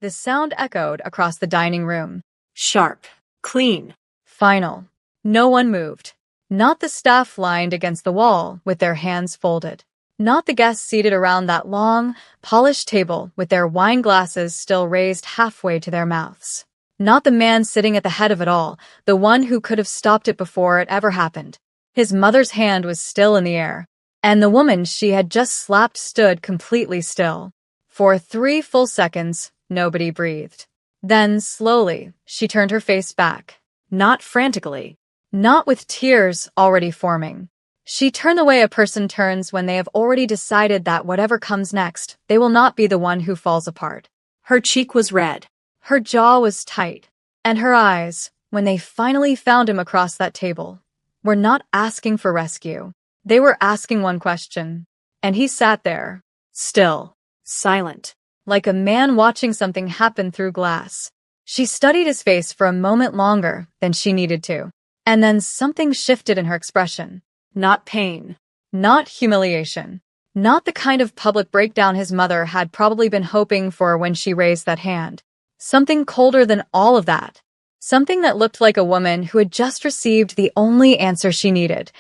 The sound echoed across the dining room. Sharp. Clean. Final. No one moved. Not the staff lined against the wall with their hands folded. Not the guests seated around that long, polished table with their wine glasses still raised halfway to their mouths. Not the man sitting at the head of it all, the one who could have stopped it before it ever happened. His mother's hand was still in the air, and the woman she had just slapped stood completely still. For 3 full seconds, nobody breathed. Then, slowly, she turned her face back. Not frantically. Not with tears already forming. She turned the way a person turns when they have already decided that whatever comes next, they will not be the one who falls apart. Her cheek was red. Her jaw was tight. And her eyes, when they finally found him across that table, were not asking for rescue. They were asking one question. And he sat there, still, Silent. like a man watching something happen through glass. She studied his face for a moment longer than she needed to. And then something shifted in her expression. Not pain. Not humiliation. Not the kind of public breakdown his mother had probably been hoping for when she raised that hand. Something colder than all of that. Something that looked like a woman who had just received the only answer she needed.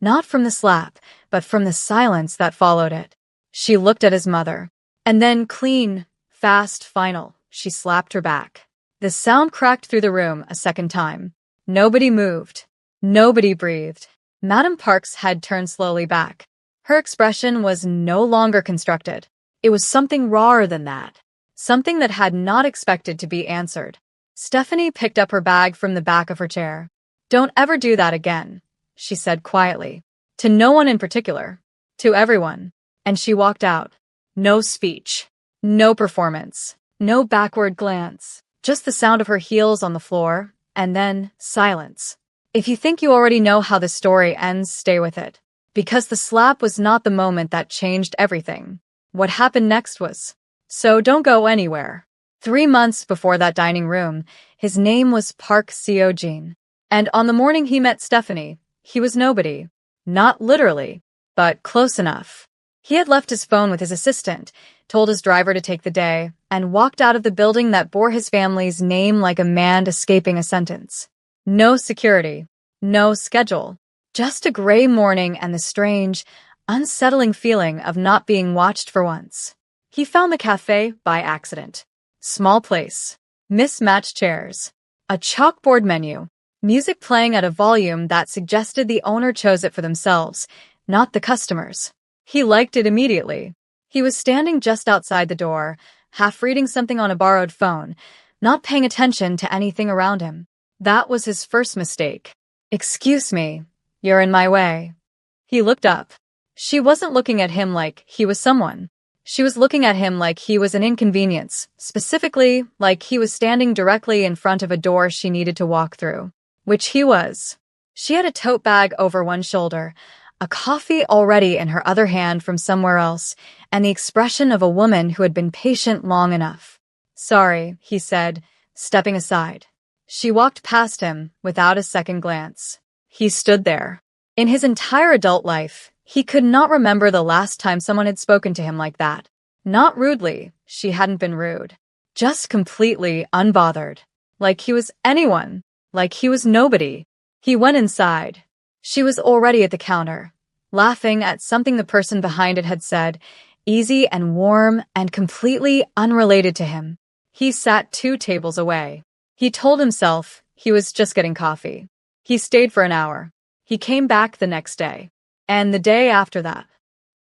Not from the slap, but from the silence that followed it. She looked at his mother. And then clean, fast, final, she slapped her back. The sound cracked through the room a second time. Nobody moved. Nobody breathed. Madame Park's head turned slowly back. Her expression was no longer constructed. It was something rawer than that. Something that had not expected to be answered. Stephanie picked up her bag from the back of her chair. "Don't ever do that again," she said quietly. To no one in particular. To everyone. And she walked out. No speech. No performance. No backward glance. Just the sound of her heels on the floor, and then silence. If you think you already know how the story ends, stay with it. Because the slap was not the moment that changed everything. What happened next was. So don't go anywhere. 3 months before that dining room, his name was Park Seo-jin. And on the morning he met Stephanie, he was nobody. Not literally, but close enough. He had left his phone with his assistant, told his driver to take the day, and walked out of the building that bore his family's name like a man escaping a sentence. No security. No schedule. Just a gray morning and the strange, unsettling feeling of not being watched for once. He found the cafe by accident. Small place. Mismatched chairs. A chalkboard menu. Music playing at a volume that suggested the owner chose it for themselves, not the customers. He liked it immediately. He was standing just outside the door, half reading something on a borrowed phone, not paying attention to anything around him. That was his first mistake. "Excuse me, you're in my way." He looked up. She wasn't looking at him like he was someone. She was looking at him like he was an inconvenience, specifically like he was standing directly in front of a door she needed to walk through. Which he was. She had a tote bag over one shoulder, a coffee already in her other hand from somewhere else, and the expression of a woman who had been patient long enough. "Sorry," he said, stepping aside. She walked past him without a second glance. He stood there. In his entire adult life, he could not remember the last time someone had spoken to him like that. Not rudely, she hadn't been rude. Just completely unbothered. Like he was anyone. Like he was nobody. He went inside. She was already at the counter, laughing at something the person behind it had said, easy and warm and completely unrelated to him. He sat 2 tables away. He told himself he was just getting coffee. He stayed for an hour. He came back the next day. And the day after that.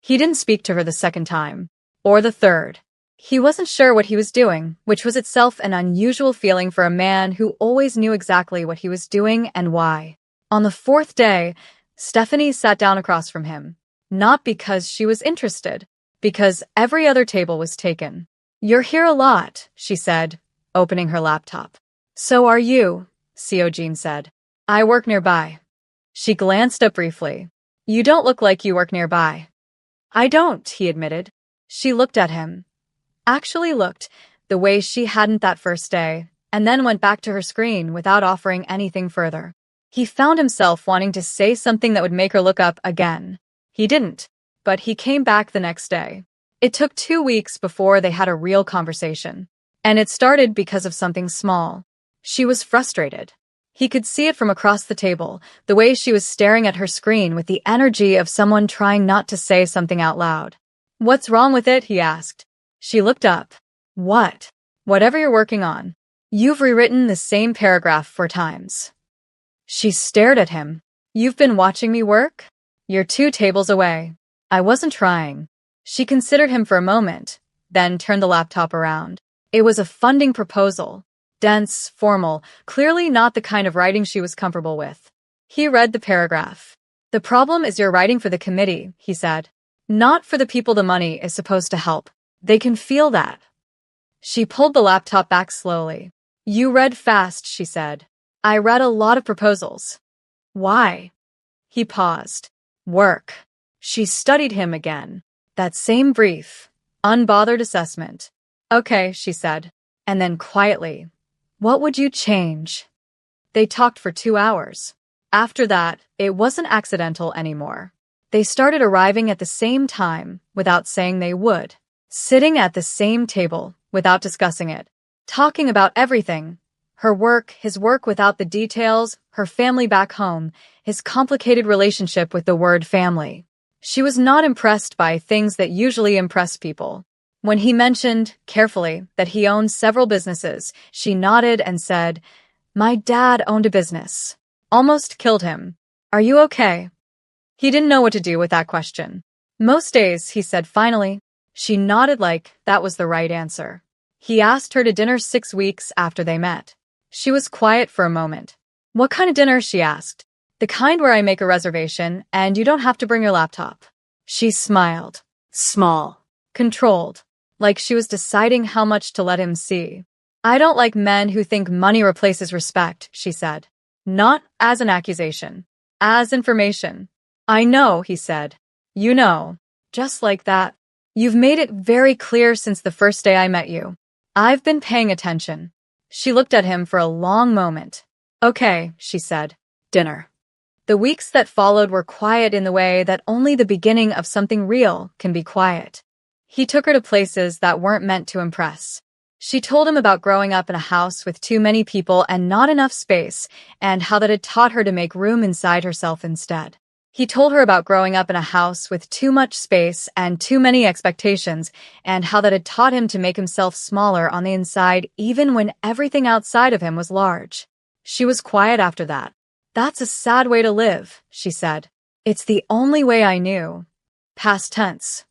He didn't speak to her the second time. Or the third. He wasn't sure what he was doing, which was itself an unusual feeling for a man who always knew exactly what he was doing and why. On the 4th day, Stephanie sat down across from him. Not because she was interested. Because every other table was taken. "You're here a lot," she said, opening her laptop. "So are you," Seo-jin said. "I work nearby." She glanced up briefly. "You don't look like you work nearby." "I don't," he admitted. She looked at him. Actually looked, the way she hadn't that first day, and then went back to her screen without offering anything further. He found himself wanting to say something that would make her look up again. He didn't, but he came back the next day. It took 2 weeks before they had a real conversation. And it started because of something small. She was frustrated. He could see it from across the table, the way she was staring at her screen with the energy of someone trying not to say something out loud. "What's wrong with it?" he asked. She looked up. "What?" "Whatever you're working on. You've rewritten the same paragraph 4 times." She stared at him. "You've been watching me work? You're 2 tables away." "I wasn't trying." She considered him for a moment, then turned the laptop around. It was a funding proposal. Dense, formal, clearly not the kind of writing she was comfortable with. He read the paragraph. "The problem is you're writing for the committee," he said. "Not for the people the money is supposed to help. They can feel that." She pulled the laptop back slowly. "You read fast," she said. "I read a lot of proposals." "Why?" He paused. "Work." She studied him again. That same brief, unbothered assessment. "Okay," she said. And then quietly, "What would you change?" They talked for 2 hours. After that, it wasn't accidental anymore. They started arriving at the same time without saying they would. Sitting at the same table without discussing it. Talking about everything. Her work, his work without the details, her family back home, his complicated relationship with the word family. She was not impressed by things that usually impress people. When he mentioned, carefully, that he owned several businesses, she nodded and said, "My dad owned a business." Almost killed him. "Are you okay?" He didn't know what to do with that question. "Most days," he said finally. She nodded like that was the right answer. He asked her to dinner 6 weeks after they met. She was quiet for a moment. "What kind of dinner?" she asked. "The kind where I make a reservation and you don't have to bring your laptop." She smiled. Small. Controlled. Like she was deciding how much to let him see. "I don't like men who think money replaces respect," she said. Not as an accusation. As information. "I know," he said. "You know." Just like that. "You've made it very clear since the first day I met you." "I've been paying attention." She looked at him for a long moment. "Okay," she said. Dinner. The weeks that followed were quiet in the way that only the beginning of something real can be quiet. He took her to places that weren't meant to impress. She told him about growing up in a house with too many people and not enough space, and how that had taught her to make room inside herself instead. He told her about growing up in a house with too much space and too many expectations, and how that had taught him to make himself smaller on the inside even when everything outside of him was large. She was quiet after that. "That's a sad way to live," she said. "It's the only way I knew." Past tense.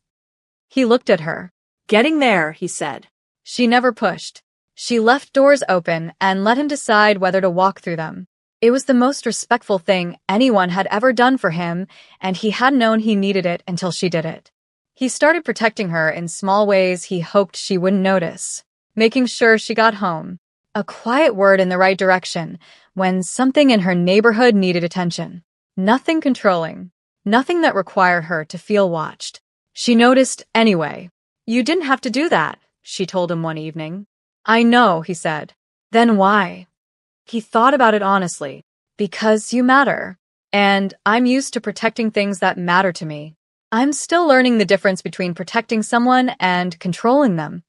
He looked at her. "Getting there," he said. She never pushed. She left doors open and let him decide whether to walk through them. It was the most respectful thing anyone had ever done for him, and he had known he needed it until she did it. He started protecting her in small ways he hoped she wouldn't notice. Making sure she got home. A quiet word in the right direction when something in her neighborhood needed attention. Nothing controlling. Nothing that required her to feel watched. She noticed anyway. "You didn't have to do that," she told him one evening. "I know," he said. "Then why?" He thought about it honestly. "Because you matter. And I'm used to protecting things that matter to me. I'm still learning the difference between protecting someone and controlling them."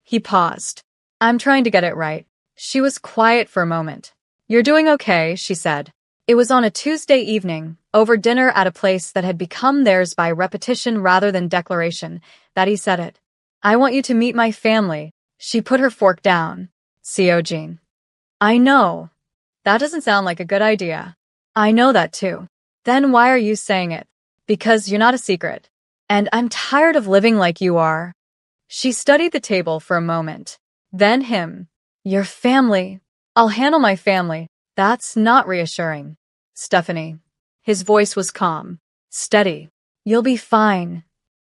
He paused. "I'm trying to get it right." She was quiet for a moment. "You're doing okay," she said. It was on a Tuesday evening, over dinner at a place that had become theirs by repetition rather than declaration, that he said it. "I want you to meet my family." She put her fork down. "Co. Jean." "I know. That doesn't sound like a good idea." "I know that too." "Then why are you saying it?" "Because you're not a secret. And I'm tired of living like you are." She studied the table for a moment. Then him. "Your family." "I'll handle my family." "That's not reassuring." "Stephanie." His voice was calm. Steady. "You'll be fine."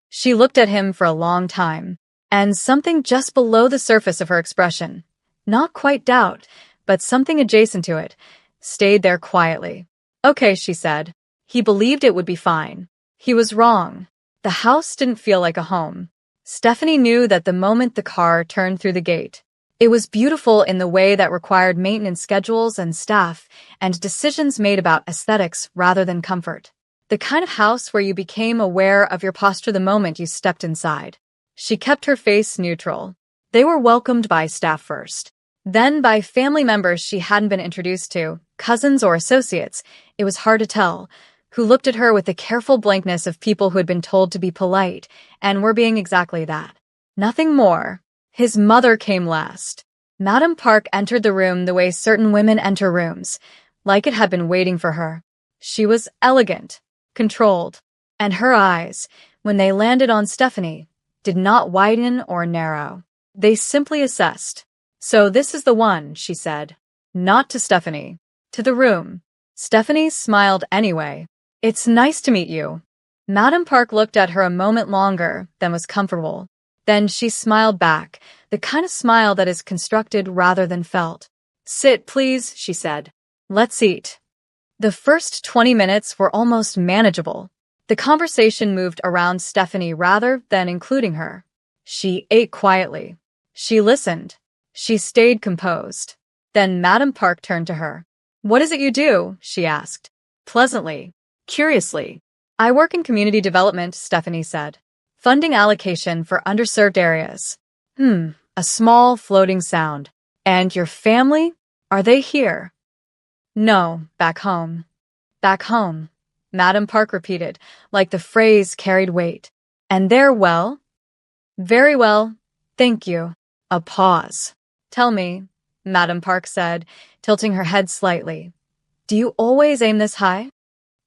She looked at him for a long time. And something just below the surface of her expression, not quite doubt, but something adjacent to it, stayed there quietly. "Okay," she said. He believed it would be fine. He was wrong. The house didn't feel like a home. Stephanie knew that the moment the car turned through the gate. It was beautiful in the way that required maintenance schedules and staff, and decisions made about aesthetics rather than comfort. The kind of house where you became aware of your posture the moment you stepped inside. She kept her face neutral. They were welcomed by staff first, then by family members she hadn't been introduced to, cousins or associates, it was hard to tell, who looked at her with the careful blankness of people who had been told to be polite and were being exactly that. Nothing more. His mother came last. Madame Park entered the room the way certain women enter rooms, like it had been waiting for her. She was elegant, controlled, and her eyes, when they landed on Stephanie, did not widen or narrow. They simply assessed. "So this is the one," she said. Not to Stephanie. To the room. Stephanie smiled anyway. "It's nice to meet you." Madame Park looked at her a moment longer than was comfortable. Then she smiled back, the kind of smile that is constructed rather than felt. "Sit, please," she said. "Let's eat." The first 20 minutes were almost manageable. The conversation moved around Stephanie rather than including her. She ate quietly. She listened. She stayed composed. Then Madame Park turned to her. "What is it you do?" she asked. Pleasantly. Curiously. "I work in community development," Stephanie said. "Funding allocation for underserved areas." A small floating sound. "And your family? Are they here?" "No, back home." "Back home," Madame Park repeated, like the phrase carried weight. "And they're well?" "Very well, thank you." A pause. "Tell me," Madame Park said, tilting her head slightly, "do you always aim this high?"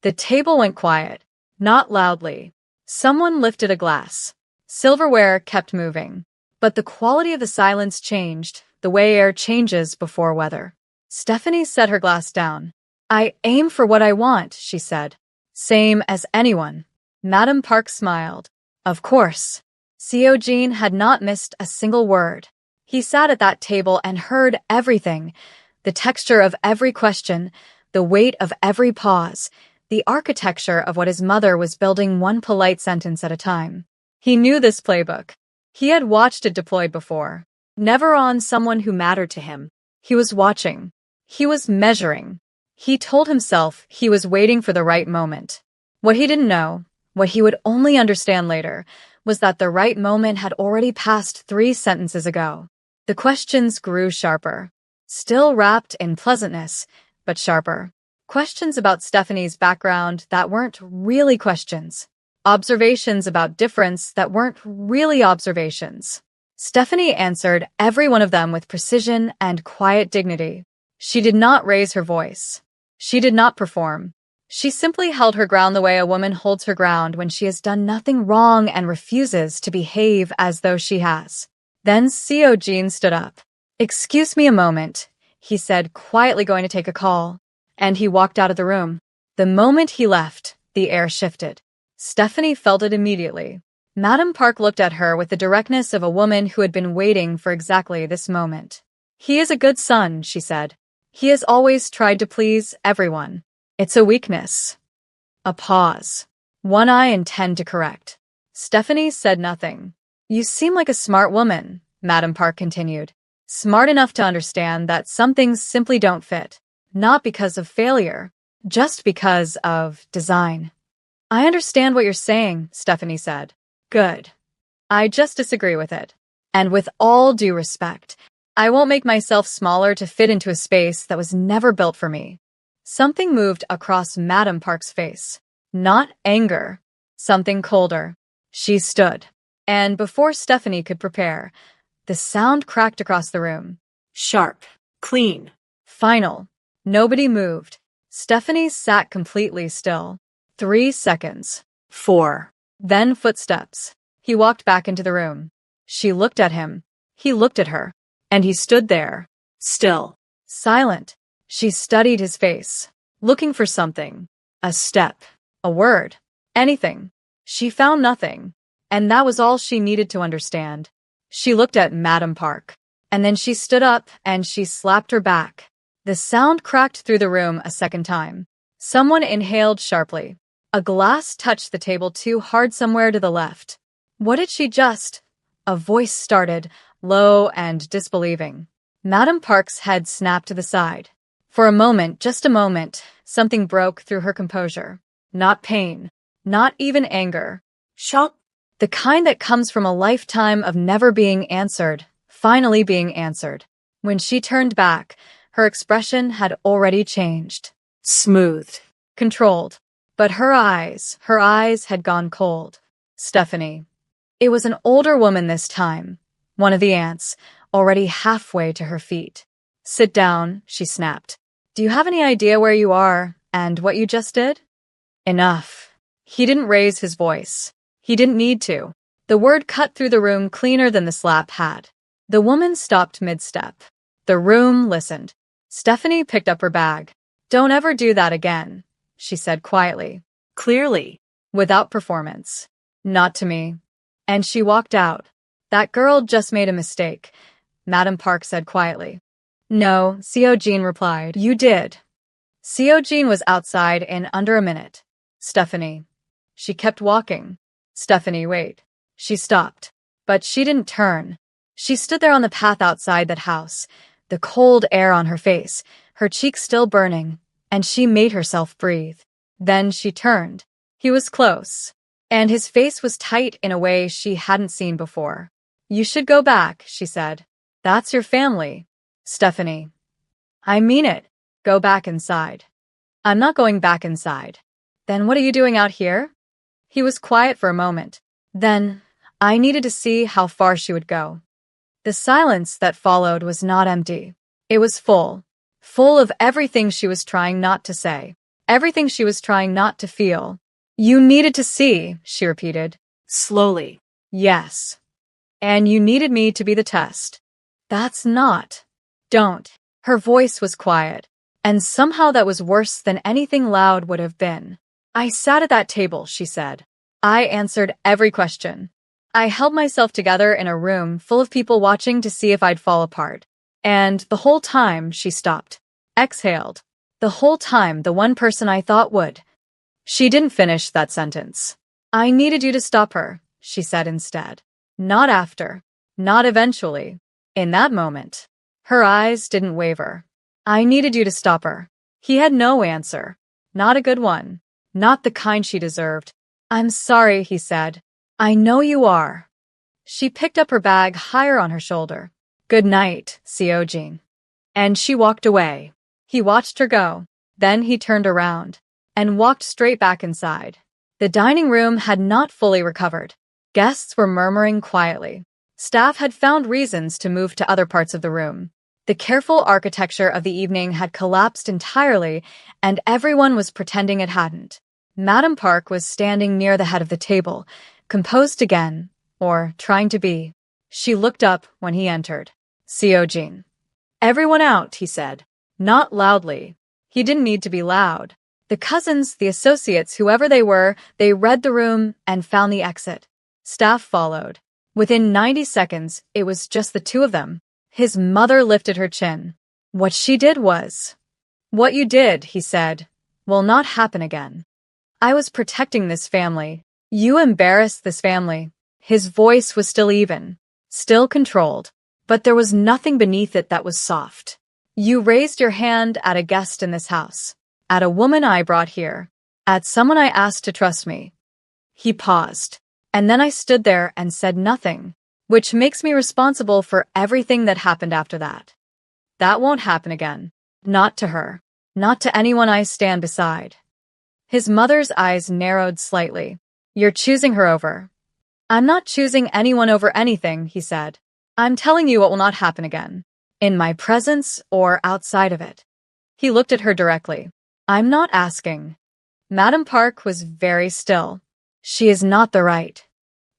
The table went quiet, not loudly. Someone lifted a glass. Silverware kept moving. But the quality of the silence changed, the way air changes before weather. Stephanie set her glass down. "I aim for what I want," she said. "Same as anyone." Madame Park smiled. Of course. Seo Jean had not missed a single word. He sat at that table and heard everything. The texture of every question, the weight of every pause, the architecture of what his mother was building one polite sentence at a time. He knew this playbook. He had watched it deployed before. Never on someone who mattered to him. He was watching. He was measuring. He told himself he was waiting for the right moment. What he didn't know, what he would only understand later, was that the right moment had already passed 3 sentences ago. The questions grew sharper. Still wrapped in pleasantness, but sharper. Questions about Stephanie's background that weren't really questions. Observations about difference that weren't really observations. Stephanie answered every one of them with precision and quiet dignity. She did not raise her voice. She did not perform. She simply held her ground the way a woman holds her ground when she has done nothing wrong and refuses to behave as though she has. Then Seo Jean stood up. "Excuse me a moment," he said, quietly going to take a call. And he walked out of the room. The moment he left, the air shifted. Stephanie felt it immediately. Madame Park looked at her with the directness of a woman who had been waiting for exactly this moment. "He is a good son," she said. "He has always tried to please everyone. It's a weakness." A pause. "One I intend to correct." Stephanie said nothing. "You seem like a smart woman," Madame Park continued. "Smart enough to understand that some things simply don't fit. Not because of failure, just because of design." "I understand what you're saying," Stephanie said. "Good. I just disagree with it. And with all due respect, I won't make myself smaller to fit into a space that was never built for me." Something moved across Madame Park's face. Not anger. Something colder. She stood. And before Stephanie could prepare, the sound cracked across the room. Sharp. Clean. Final. Nobody moved. Stephanie sat completely still. 3 seconds. 4. Then footsteps. He walked back into the room. She looked at him. He looked at her. And he stood there. Still. Silent. She studied his face, looking for something. A step. A word. Anything. She found nothing. And that was all she needed to understand. She looked at Madame Park. And then she stood up and she slapped her back. The sound cracked through the room a second time. Someone inhaled sharply. A glass touched the table too hard somewhere to the left. What did she just? A voice started, low and disbelieving. Madame Park's head snapped to the side. For a moment, just a moment, something broke through her composure. Not pain. Not even anger. Shock. The kind that comes from a lifetime of never being answered, finally being answered. When she turned back, her expression had already changed. Smoothed. Controlled. But her eyes had gone cold. Stephanie. It was an older woman this time, one of the aunts, already halfway to her feet. Sit down, she snapped. Do you have any idea where you are and what you just did? Enough. He didn't raise his voice. He didn't need to. The word cut through the room cleaner than the slap had. The woman stopped mid-step. The room listened. Stephanie picked up her bag. Don't ever do that again, she said quietly. Clearly. Without performance. Not to me. And she walked out. That girl just made a mistake, Madam Park said quietly. No, Co. Jean replied. You did. Co. Jean was outside in under a minute. Stephanie. She kept walking. Stephanie, wait. She stopped. But she didn't turn. She stood there on the path outside that house, the cold air on her face, her cheeks still burning, and she made herself breathe. Then she turned. He was close, and his face was tight in a way she hadn't seen before. You should go back, she said. That's your family. Stephanie. I mean it. Go back inside. I'm not going back inside. Then what are you doing out here? He was quiet for a moment. Then, I needed to see how far she would go. The silence that followed was not empty. It was full. Full of everything she was trying not to say. Everything she was trying not to feel. You needed to see, she repeated. Slowly. Yes. And you needed me to be the test. That's not. Don't. Her voice was quiet, and somehow that was worse than anything loud would have been. I sat at that table, she said. I answered every question. I held myself together in a room full of people watching to see if I'd fall apart. And the whole time, she stopped. Exhaled. The whole time, the one person I thought would. She didn't finish that sentence. I needed you to stop her, she said instead. Not after. Not eventually. In that moment. Her eyes didn't waver. I needed you to stop her. He had no answer. Not a good one. Not the kind she deserved. I'm sorry, he said. I know you are. She picked up her bag higher on her shoulder. Good night, Co. Jean. And she walked away. He watched her go. Then he turned around and walked straight back inside. The dining room had not fully recovered. Guests were murmuring quietly. Staff had found reasons to move to other parts of the room. The careful architecture of the evening had collapsed entirely, and everyone was pretending it hadn't. Madam Park was standing near the head of the table, composed again, or trying to be. She looked up when he entered. Co. Jean. Everyone out, he said. Not loudly. He didn't need to be loud. The cousins, the associates, whoever they were, they read the room and found the exit. Staff followed. Within 90 seconds, it was just the two of them. His mother lifted her chin. What she did was. What you did, he said, will not happen again. I was protecting this family. You embarrassed this family. His voice was still even, still controlled, but there was nothing beneath it that was soft. You raised your hand at a guest in this house, at a woman I brought here, at someone I asked to trust me. He paused, and then I stood there and said nothing, which makes me responsible for everything that happened after that. That won't happen again. Not to her. Not to anyone I stand beside. His mother's eyes narrowed slightly. You're choosing her over. I'm not choosing anyone over anything, he said. I'm telling you what will not happen again. In my presence or outside of it. He looked at her directly. I'm not asking. Madam Park was very still. She is not the right.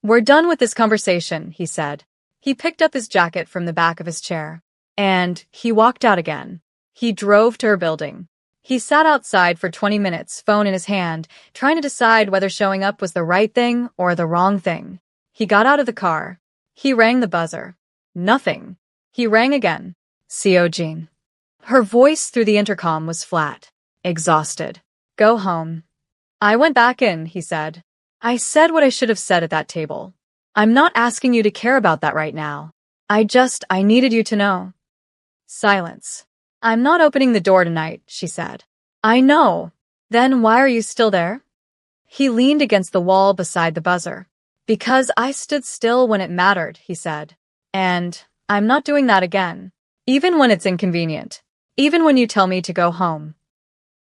We're done with this conversation, he said. He picked up his jacket from the back of his chair. And he walked out again. He drove to her building. He sat outside for 20 minutes, phone in his hand, trying to decide whether showing up was the right thing or the wrong thing. He got out of the car. He rang the buzzer. Nothing. He rang again. Co. Jean. Her voice through the intercom was flat, exhausted. Go home. I went back in, he said. I said what I should have said at that table. I'm not asking you to care about that right now. I needed you to know. Silence. I'm not opening the door tonight, she said. I know. Then why are you still there? He leaned against the wall beside the buzzer. Because I stood still when it mattered, he said. And I'm not doing that again. Even when it's inconvenient. Even when you tell me to go home.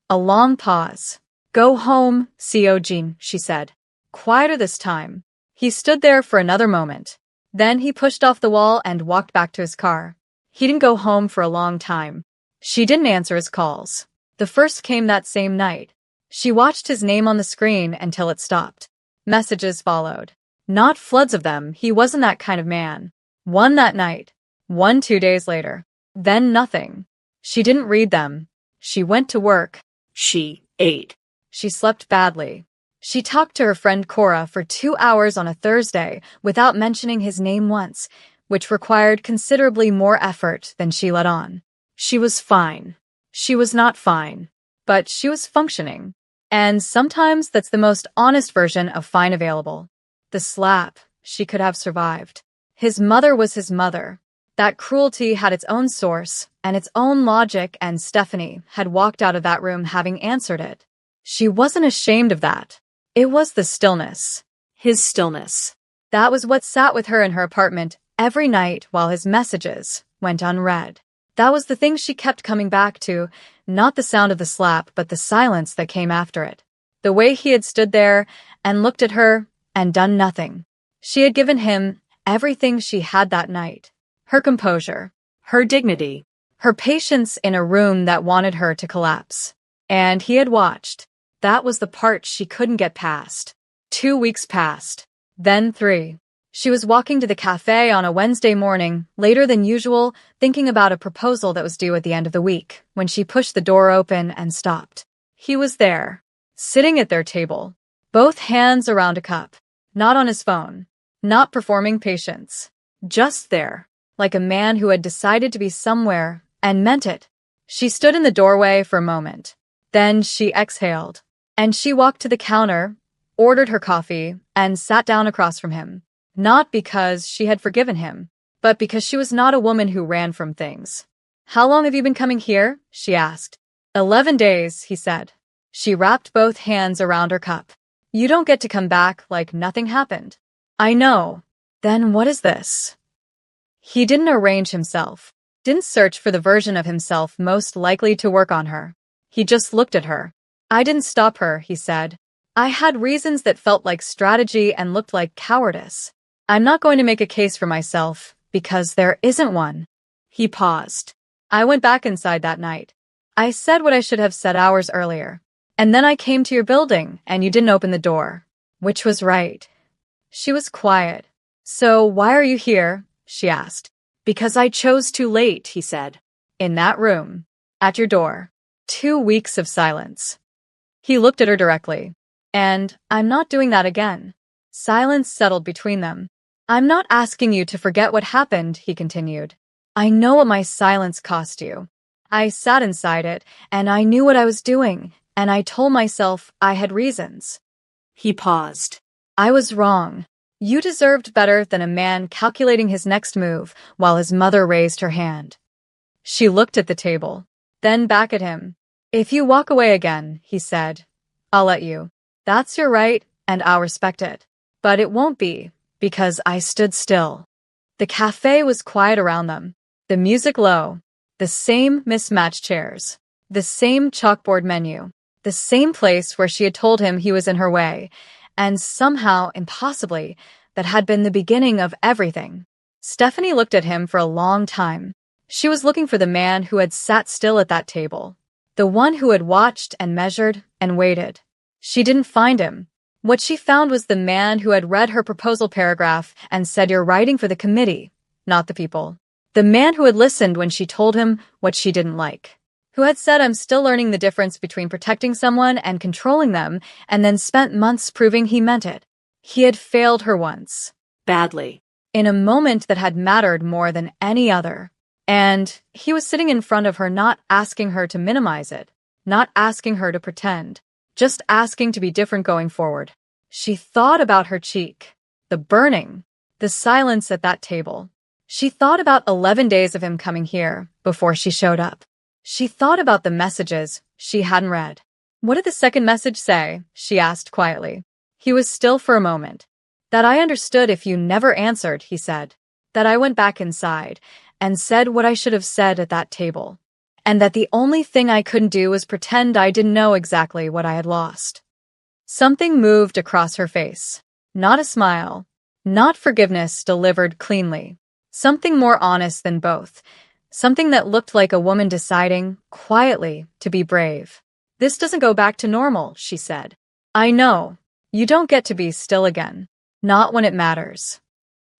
A long pause. Go home, Seojin, she said. Quieter this time. He stood there for another moment. Then he pushed off the wall and walked back to his car. He didn't go home for a long time. She didn't answer his calls. The first came that same night. She watched his name on the screen until it stopped. Messages followed. Not floods of them, he wasn't that kind of man. One that night. One 2 days later. Then nothing. She didn't read them. She went to work. She ate. She slept badly. She talked to her friend Cora for 2 hours on a Thursday without mentioning his name once, which required considerably more effort than she let on. She was fine. She was not fine. But she was functioning. And sometimes that's the most honest version of fine available. The slap, she could have survived. His mother was his mother. That cruelty had its own source and its own logic, and Stephanie had walked out of that room having answered it. She wasn't ashamed of that. It was the stillness. His stillness. That was what sat with her in her apartment every night while his messages went unread. That was the thing she kept coming back to, not the sound of the slap, but the silence that came after it. The way he had stood there and looked at her and done nothing. She had given him everything she had that night. Her composure, Her dignity. her patience in a room that wanted her to collapse. And he had watched. That was the part she couldn't get past. 2 weeks passed. Then 3. She was walking to the cafe on a Wednesday morning, later than usual, thinking about a proposal that was due at the end of the week, when she pushed the door open and stopped. He was there, sitting at their table, both hands around a cup, not on his phone, not performing patience, just there, like a man who had decided to be somewhere and meant it. She stood in the doorway for a moment. Then she exhaled, and she walked to the counter, ordered her coffee, and sat down across from him. Not because she had forgiven him, but because she was not a woman who ran from things. How long have you been coming here? She asked. 11 days, he said. She wrapped both hands around her cup. You don't get to come back like nothing happened. I know. Then what is this? He didn't arrange himself, didn't search for the version of himself most likely to work on her. He just looked at her. I didn't stop her, he said. I had reasons that felt like strategy and looked like cowardice. I'm not going to make a case for myself, because there isn't one. He paused. I went back inside that night. I said what I should have said hours earlier. And then I came to your building, and you didn't open the door. Which was right. She was quiet. So why are you here? She asked. Because I chose too late, he said. In that room. At your door. 2 weeks of silence. He looked at her directly. And I'm not doing that again. Silence settled between them. I'm not asking you to forget what happened, he continued. I know what my silence cost you. I sat inside it, and I knew what I was doing, and I told myself I had reasons. He paused. I was wrong. You deserved better than a man calculating his next move while his mother raised her hand. She looked at the table, then back at him. If you walk away again, he said, I'll let you. That's your right, and I'll respect it. But it won't be, because I stood still. The cafe was quiet around them, the music low, the same mismatched chairs, the same chalkboard menu, the same place where she had told him he was in her way, and somehow, impossibly, that had been the beginning of everything. Stephanie looked at him for a long time. She was looking for the man who had sat still at that table, the one who had watched and measured and waited. She didn't find him. What she found was the man who had read her proposal paragraph and said, you're writing for the committee, not the people. The man who had listened when she told him what she didn't like. Who had said, I'm still learning the difference between protecting someone and controlling them, and then spent months proving he meant it. He had failed her once. Badly. In a moment that had mattered more than any other. And he was sitting in front of her, not asking her to minimize it, not asking her to pretend. Just asking to be different going forward. She thought about her cheek, the burning, the silence at that table. She thought about 11 days of him coming here before she showed up. She thought about the messages she hadn't read. What did the second message say? She asked quietly. He was still for a moment. That I understood if you never answered, he said. that I went back inside and said what I should have said at that table, and that the only thing I couldn't do was pretend I didn't know exactly what I had lost. Something moved across her face. Not a smile, not forgiveness delivered cleanly. Something more honest than both. Something that looked like a woman deciding, quietly, to be brave. This doesn't go back to normal, she said. I know. You don't get to be still again. Not when it matters.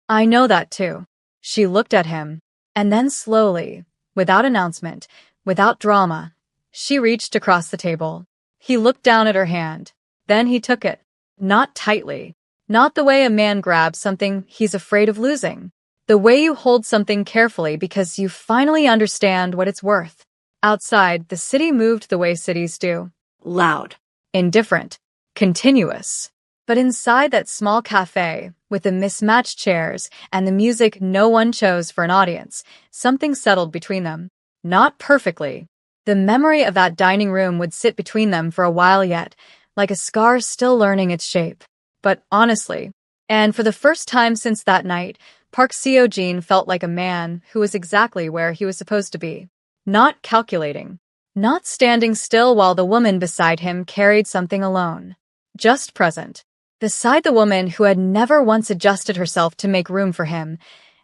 I know that too. She looked at him, and then slowly, without announcement, without drama, she reached across the table. He looked down at her hand. Then he took it. Not tightly. Not the way a man grabs something he's afraid of losing. The way you hold something carefully because you finally understand what it's worth. Outside, the city moved the way cities do. Loud. Indifferent. Continuous. But inside that small cafe, with the mismatched chairs and the music no one chose for an audience, something settled between them. Not perfectly. The memory of that dining room would sit between them for a while yet, like a scar still learning its shape. But honestly, and for the first time since that night, Park Seo-jin felt like a man who was exactly where he was supposed to be. Not calculating. Not standing still while the woman beside him carried something alone. Just present. Beside the woman who had never once adjusted herself to make room for him,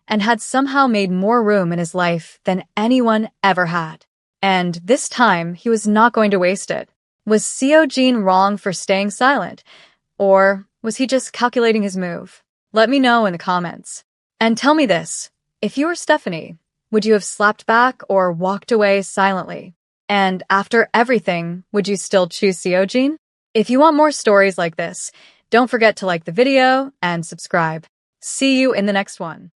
and had somehow made more room in his life than anyone ever had. And this time, he was not going to waste it. Was Seo-jin wrong for staying silent? Or was he just calculating his move? Let me know in the comments. And tell me this, if you were Stephanie, would you have slapped back or walked away silently? And after everything, would you still choose Seo-jin? If you want more stories like this, don't forget to like the video and subscribe. See you in the next one.